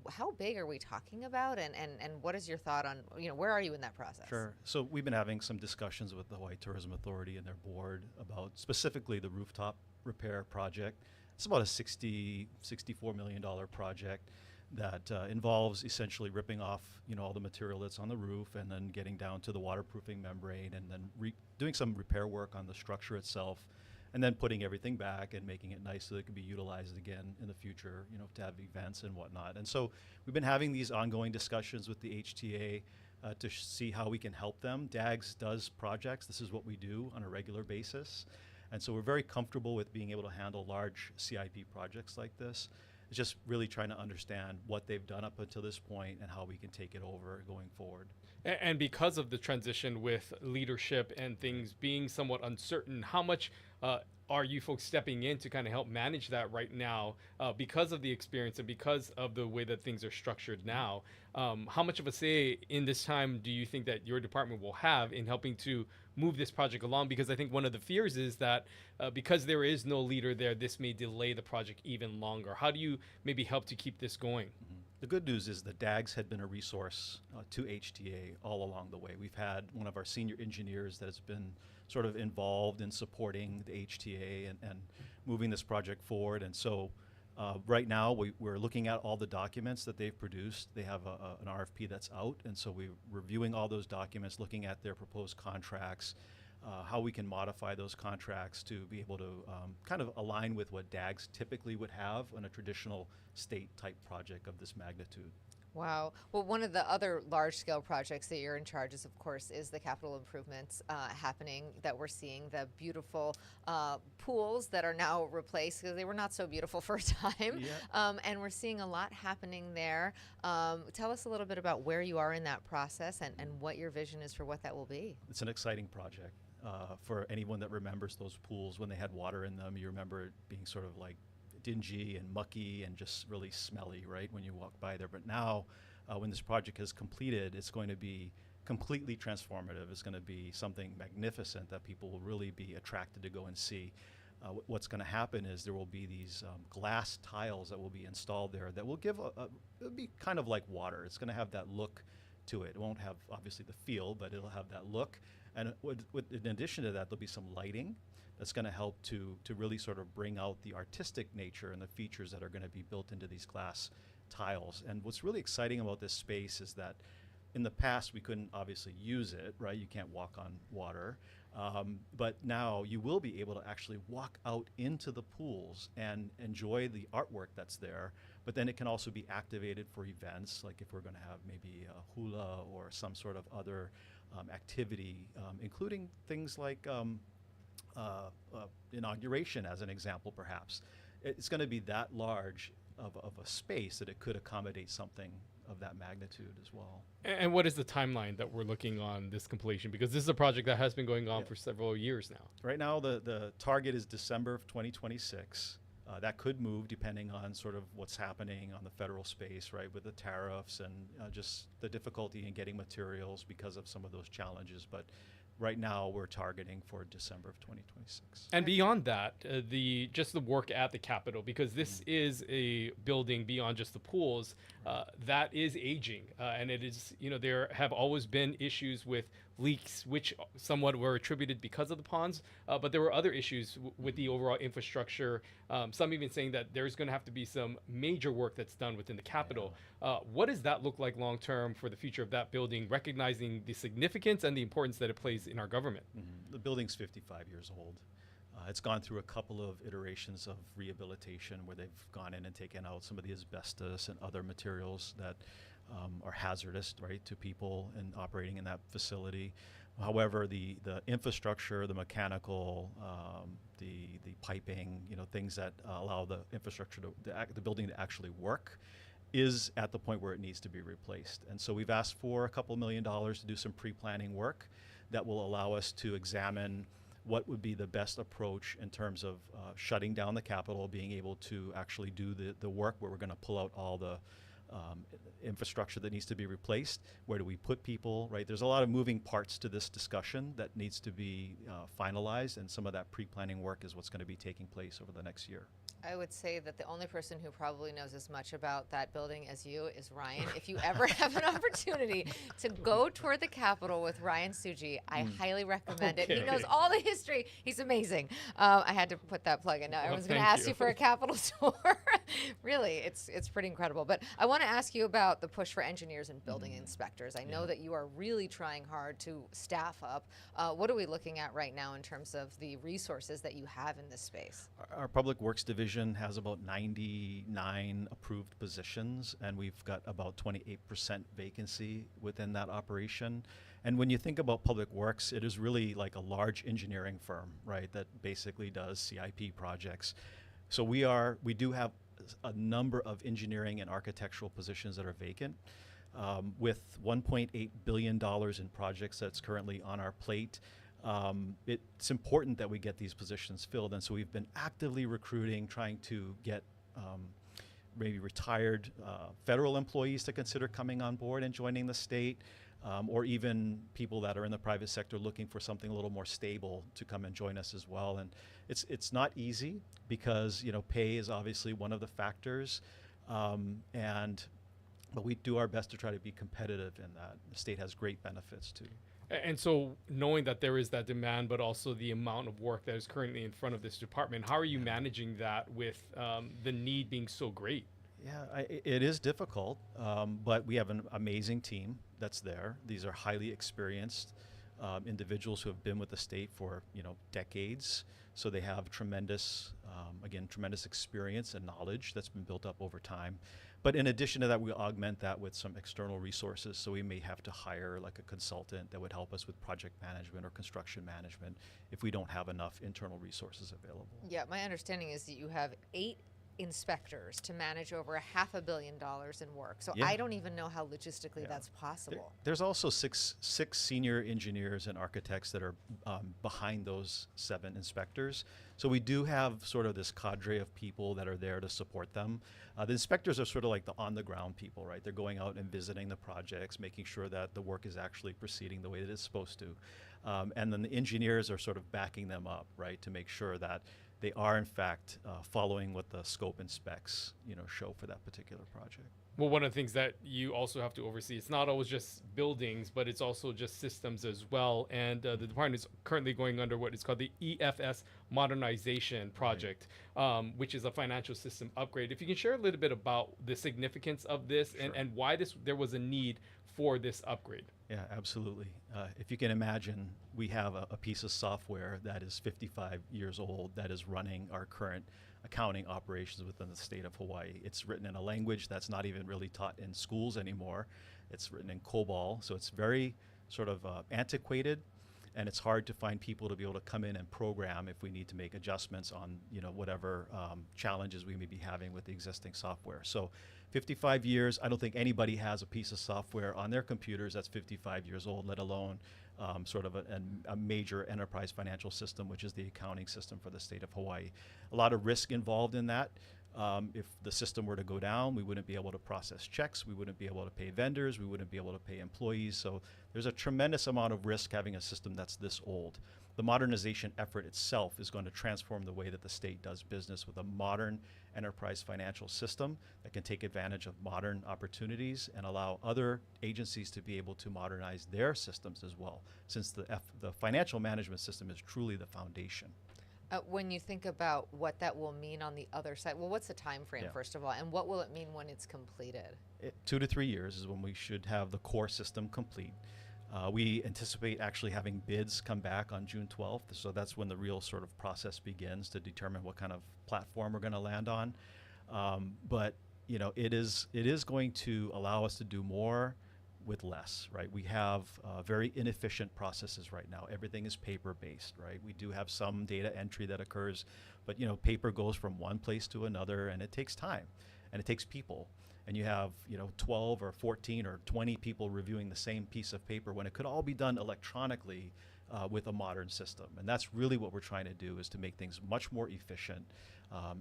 How big are we talking about, and what is your thought on, where are you in that process?
Sure. So we've been having some discussions with the Hawaii Tourism Authority and their board about specifically the rooftop repair project. It's about a $64 million project that involves essentially ripping off, all the material that's on the roof and then getting down to the waterproofing membrane and then doing some repair work on the structure itself and then putting everything back and making it nice so that it can be utilized again in the future, to have events and whatnot. And so we've been having these ongoing discussions with the HTA to see how we can help them. DAGS does projects. This is what we do on a regular basis. And so we're very comfortable with being able to handle large CIP projects like this. It's just really trying to understand what they've done up until this point and how we can take it over going forward.
And because of the transition with leadership and things being somewhat uncertain, how much are you folks stepping in to kind of help manage that right now because of the experience and because of the way that things are structured now? How much of a say in this time do you think that your department will have in helping to move this project along? Because I think one of the fears is that because there is no leader there, this may delay the project even longer. How do you maybe help to keep this going?
The good news is that DAGS had been a resource to HTA all along the way. We've had one of our senior engineers that has been sort of involved in supporting the HTA and moving this project forward. And so right now we're looking at all the documents that they've produced. They have an RFP that's out, and so we're reviewing all those documents, looking at their proposed contracts, how we can modify those contracts to be able to kind of align with what DAGS typically would have on a traditional state-type project of this magnitude.
Wow. Well, one of the other large-scale projects that you're in charge is, of course, is the capital improvements happening that we're seeing, the beautiful pools that are now replaced because they were not so beautiful for a time.
Yeah.
And we're seeing a lot happening there. Tell us a little bit about where you are in that process and what your vision is for what that will be.
It's an exciting project. For anyone that remembers those pools when they had water in them, you remember it being sort of like dingy and mucky and just really smelly, right, when you walk by there. But now, when this project is completed, it's going to be completely transformative. It's going to be something magnificent that people will really be attracted to go and see. What's going to happen is there will be these glass tiles that will be installed there that will give it'll be kind of like water. It's going to have that look to it. It won't have, obviously, the feel, but it'll have that look. And in addition to that, there'll be some lighting that's going to help to really sort of bring out the artistic nature and the features that are going to be built into these glass tiles. And what's really exciting about this space is that in the past we couldn't obviously use it, right? You can't walk on water. But now you will be able to actually walk out into the pools and enjoy the artwork that's there. But then it can also be activated for events, like if we're going to have maybe a hula or some sort of other activity, including things like inauguration as an example, perhaps. It's going to be that large of a space that it could accommodate something of that magnitude as well.
And what is the timeline that we're looking on this completion? Because this is a project that has been going on for several years now.
Right now, the target is December of 2026. That could move depending on sort of what's happening on the federal space, right, with the tariffs and just the difficulty in getting materials because of some of those challenges. But right now, we're targeting for December of 2026.
And beyond that, the work at the Capitol, because this is a building beyond just the pools that is aging, and it is, there have always been issues with leaks, which somewhat were attributed because of the ponds, but there were other issues with the overall infrastructure. Some even saying that there's going to have to be some major work that's done within the Capitol. What does that look like long term for the future of that building, recognizing the significance and the importance that it plays in our government?
The building's 55 years old. It's gone through a couple of iterations of rehabilitation where they've gone in and taken out some of the asbestos and other materials that are hazardous, right, to people and operating in that facility. However, the infrastructure, the mechanical, the piping, things that allow the infrastructure the building to actually work, is at the point where it needs to be replaced. And so we've asked for a couple $1 million to do some pre-planning work that will allow us to examine what would be the best approach in terms of shutting down the Capitol, being able to actually do the work where we're going to pull out all the infrastructure that needs to be replaced. Where do we put people, right? There's a lot of moving parts to this discussion that needs to be finalized, and some of that pre-planning work is what's going to be taking place over the next year.
I would say that the only person who probably knows as much about that building as you is Ryan. If you ever have an opportunity to go tour the Capitol with Ryan Suji, I highly recommend it. He
Okay.
knows all the history. He's amazing. I had to put that plug in. Now everyone's going to
thank
ask
you.
you for a Capitol tour. Really, it's pretty incredible. But I want to ask you about the push for engineers and building inspectors. I know that you are really trying hard to staff up. What are we looking at right now in terms of the resources that you have in this space?
Our Public Works Division has about 99 approved positions, and we've got about 28% vacancy within that operation. And when you think about Public Works, it is really like a large engineering firm, right, that basically does CIP projects. So we do have a number of engineering and architectural positions that are vacant. With $1.8 billion in projects that's currently on our plate, it's important that we get these positions filled. And so we've been actively recruiting, trying to get maybe retired federal employees to consider coming on board and joining the state, or even people that are in the private sector looking for something a little more stable to come and join us as well. And it's not easy because pay is obviously one of the factors, but we do our best to try to be competitive in that. The state has great benefits too.
And so, knowing that there is that demand, but also the amount of work that is currently in front of this department, how are you managing that with the need being so great?
Yeah, it is difficult, but we have an amazing team that's there. These are highly experienced individuals who have been with the state for decades. So they have tremendous experience and knowledge that's been built up over time. But in addition to that, we augment that with some external resources. So we may have to hire like a consultant that would help us with project management or construction management if we don't have enough internal resources available.
Yeah, my understanding is that you have 8 inspectors to manage over $500 million in work. So
Yeah.
I don't even know how logistically
Yeah.
that's possible.
There's also six senior engineers and architects that are behind those 7 inspectors. So we do have sort of this cadre of people that are there to support them. The inspectors are sort of like the on-the-ground people, right? They're going out and visiting the projects, making sure that the work is actually proceeding the way that it's supposed to. And then the engineers are sort of backing them up, right, to make sure that they are in fact following what the scope and specs show for that particular project.
Well, one of the things that you also have to oversee, it's not always just buildings, but it's also just systems as well. And the department is currently going under what is called the EFS Modernization Project, which is a financial system upgrade. If you can share a little bit about the significance of this
Sure.
and why there was a need for this upgrade.
Yeah, absolutely. If you can imagine, we have a piece of software that is 55 years old that is running our current accounting operations within the state of Hawaii. It's written in a language that's not even really taught in schools anymore. It's written in COBOL, so it's very sort of antiquated, and it's hard to find people to be able to come in and program if we need to make adjustments on whatever challenges we may be having with the existing software. So 55 years, I don't think anybody has a piece of software on their computers that's 55 years old, let alone sort of a major enterprise financial system, which is the accounting system for the state of Hawaii. A lot of risk involved in that. If the system were to go down, we wouldn't be able to process checks, we wouldn't be able to pay vendors, we wouldn't be able to pay employees. So there's a tremendous amount of risk having a system that's this old. The modernization effort itself is going to transform the way that the state does business with a modern enterprise financial system that can take advantage of modern opportunities and allow other agencies to be able to modernize their systems as well, since the financial management system is truly the foundation.
When you think about what that will mean on the other side, well, what's the time frame,
Yeah.
first of all, and what will it mean when it's completed?
2 to 3 years is when we should have the core system complete. We anticipate actually having bids come back on June 12th, so that's when the real sort of process begins to determine what kind of platform we're going to land on. But it is going to allow us to do more with less, right? We have very inefficient processes right now. Everything is paper-based, right? We do have some data entry that occurs, but paper goes from one place to another, and it takes time, and it takes people. And you have 12 or 14 or 20 people reviewing the same piece of paper when it could all be done electronically with a modern system. And that's really what we're trying to do, is to make things much more efficient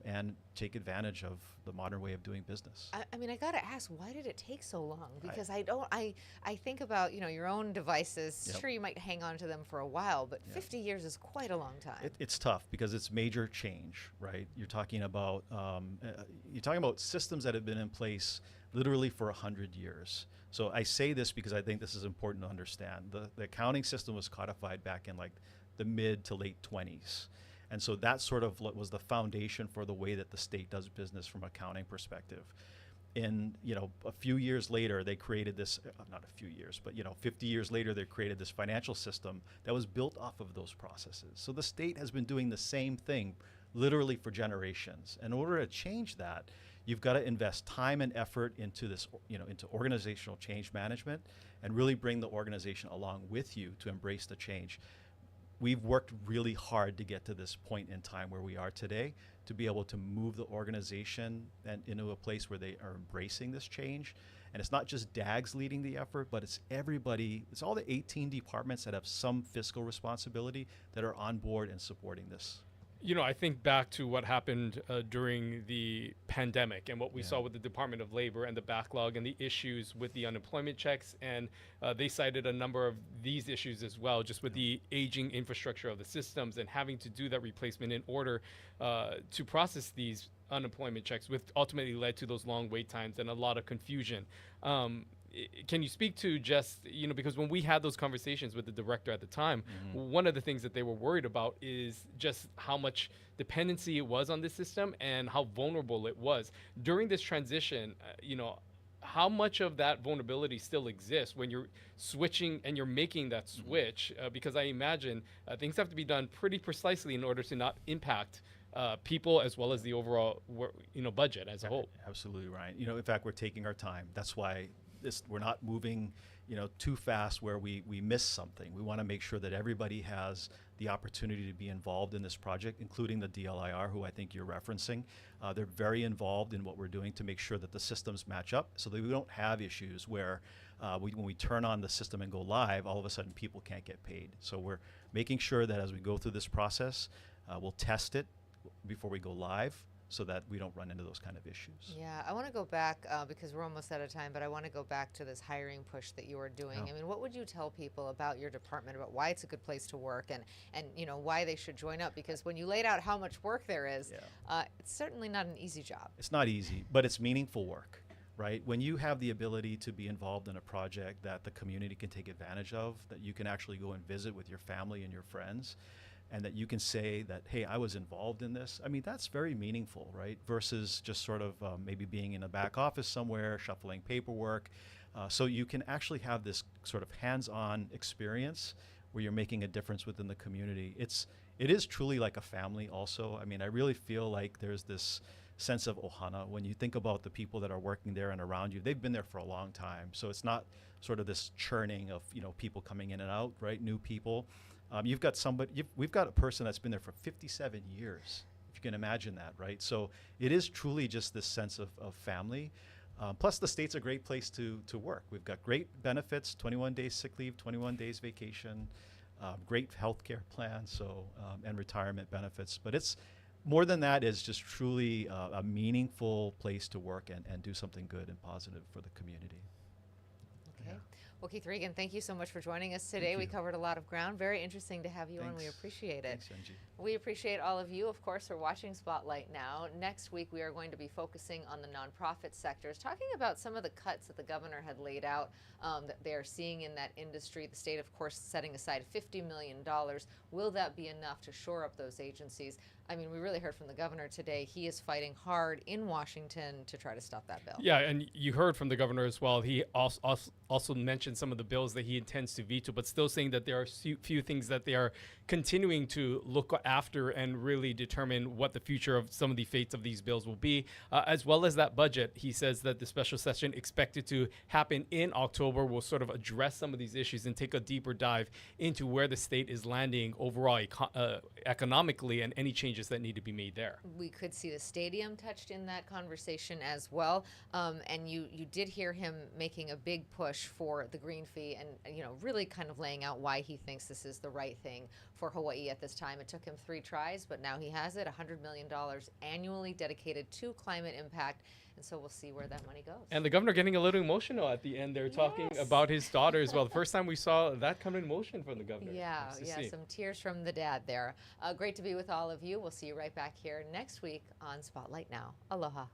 and take advantage of the modern way of doing business.
I mean, I gotta ask, why did it take so long? Because I think about your own devices.
Yep.
Sure, you might hang on to them for a while, but
Yep.
50 years is quite a long time.
It's tough because it's major change, right? You're talking about systems that have been in place literally for 100 years. So I say this because I think this is important to understand. The accounting system was codified back in like the mid to late 20s. And so that sort of was the foundation for the way that the state does business from an accounting perspective. In a few years later, they created this, not a few years, but 50 years later, they created this financial system that was built off of those processes. So the state has been doing the same thing literally for generations. In order to change that, you've got to invest time and effort into this, into organizational change management, and really bring the organization along with you to embrace the change. We've worked really hard to get to this point in time where we are today, to be able to move the organization and into a place where they are embracing this change And it's not just DAGs leading the effort, but it's everybody, it's all the 18 departments that have some fiscal responsibility that are on board and supporting this.
You know, I think back to what happened during the pandemic and what we saw with the Department of Labor and the backlog and the issues with the unemployment checks. And they cited a number of these issues as well, just with the aging infrastructure of the systems and having to do that replacement in order to process these unemployment checks, which ultimately led to those long wait times and a lot of confusion. Can you speak to just, you know, because when we had those conversations with the director at the time, one of the things that they were worried about is just how much dependency it was on this system and how vulnerable it was. During this transition, you know, how much of that vulnerability still exists when you're switching and you're making that switch? Because I imagine things have to be done pretty precisely in order to not impact people as well as the overall, you know, budget as a whole.
Absolutely, Ryan. You know, in fact, we're taking our time. That's why we're not moving, you know, too fast where we miss something. We want to make sure that everybody has the opportunity to be involved in this project, including the DLIR, who I think you're referencing. They're very involved in what we're doing to make sure that the systems match up so that we don't have issues where when we turn on the system and go live, all of a sudden people can't get paid. So we're making sure that as we go through this process, we'll test it before we go live, so that we don't run into those kind of issues.
Yeah, I want to go back because we're almost out of time, but I want to go back to this hiring push that you are doing. I mean, what would you tell people about your department, about why it's a good place to work and you know, why they should join up? Because when you laid out how much work there is, it's certainly not an easy job.
It's not easy, but it's meaningful work, right? When you have the ability to be involved in a project that the community can take advantage of, that you can actually go and visit with your family and your friends, and that you can say that, hey, I was involved in this. I mean, that's very meaningful, right? Versus just sort of maybe being in a back office somewhere, shuffling paperwork. So you can actually have this sort of hands-on experience where you're making a difference within the community. It is truly like a family also. I mean, I really feel like there's this sense of ohana. When you think about the people that are working there and around you, they've been there for a long time. So it's not sort of this churning of, you know, people coming in and out, right? New people. We've got a person that's been there for 57 years, if you can imagine that, right? So it is truly just this sense of family. Plus the state's a great place to work. We've got great benefits, 21 days sick leave, 21 days vacation, great healthcare plan, so and retirement benefits. But it's more than that, is just truly a meaningful place to work and do something good and positive for the community.
Okay. Well, Keith Regan, thank you so much for joining us today. We covered a lot of ground. Very interesting to have you on. We appreciate it.
Thanks, Angie.
We appreciate all of you, of course, for watching Spotlight Now. Next week, we are going to be focusing on the nonprofit sectors, talking about some of the cuts that the governor had laid out that they're seeing in that industry. The state, of course, setting aside $50 million. Will that be enough to shore up those agencies? I mean, we really heard from the governor today. He is fighting hard in Washington to try to stop that bill.
Yeah, and you heard from the governor as well. He also mentioned some of the bills that he intends to veto, but still saying that there are few things that they are continuing to look after and really determine what the future of some of the fates of these bills will be, as well as that budget. He says that the special session expected to happen in October will sort of address some of these issues and take a deeper dive into where the state is landing overall economically and any changes that need to be made there.
We could see the stadium touched in that conversation as well. And you did hear him making a big push for the green fee and, you know, really kind of laying out why he thinks this is the right thing for Hawaii at this time. It took him 3 tries, but now he has it, $100 million annually dedicated to climate impact. And so we'll see where that money goes.
And the governor getting a little emotional at the end there, talking about his daughter as well. The first time we saw that come in motion from the governor.
Yeah,
Nice
some tears from the dad there. Great to be with all of you. We'll see you right back here next week on Spotlight Now. Aloha.